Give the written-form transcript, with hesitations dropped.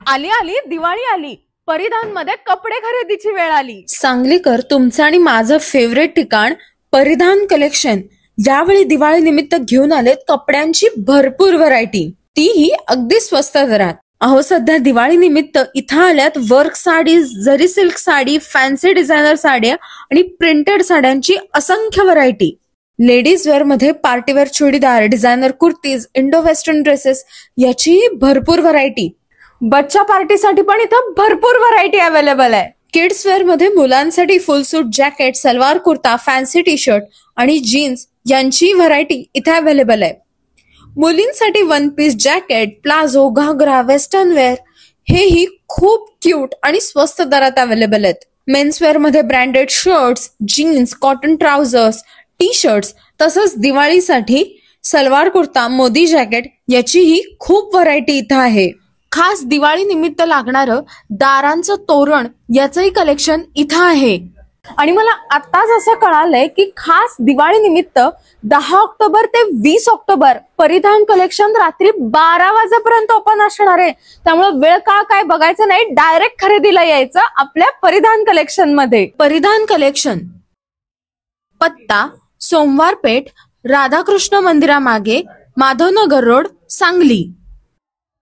आली आली दिवाळी आली, परिधान मध्ये कपडे खरेदीची वेळ आली. सांगलीकर तुमचं आणि माझं फेवरेट ठिकाण परिधान कलेक्शन यावेळी दिवाळी निमित्त घेऊन आले कपड्यांची भरपूर व्हरायटी, तीही अगदी स्वस्त दरात. अहो सध्या दिवाळी निमित्त इथं आल्यात वर्क साडी, जरी सिल्क साडी, फॅन्सी डिझायनर साड्या आणि प्रिंटेड साड्यांची असंख्य व्हरायटी. लेडीज वेअर मध्ये party wear churidar, designer kurtis, Indo western dresses याचीही भरपूर व्हरायटी. बच्चा पार्टीसाठी पण इथं भरपूर व्हरायटी अवेलेबल आहे. किड्स वेअर मध्ये मुलांसाठी full suit jacket, salwar kurta, fancy T shirt आणि जीन्स यांची व्हरायटी इथे अवेलेबल आहे. मुलींसाठी one piece, jacket, palazzo, ghagra, western wear हेही खूप क्यूट आणि स्वस्त दरात अवेलेबल आहेत. मेन्स वेअर मध्ये branded shirts, jeans, cotton trousers, T shirts तसंच दिवाळीसाठी सलवार कुर्ता, मोदी जॅकेट याचीही खूप व्हरायटी इथं आहे. खास दिवाळी निमित्त लागणारं दारांचं तोरण याचंही कलेक्शन इथं आहे. आणि मला आताच असं कळालंय की खास दिवाळी निमित्त 10 ऑक्टोबर ते 20 ऑक्टोबर परिधान कलेक्शन रात्री 12 वाजेपर्यंत ओपन असणार आहे. त्यामुळे वेळ काय बघायचं नाही, डायरेक्ट खरेदीला यायचं आपल्या परिधान कलेक्शन मध्ये. परिधान कलेक्शन, पत्ता सोमवार पेठ, राधाकृष्ण मंदिरामागे, माधवनगर रोड, सांगली.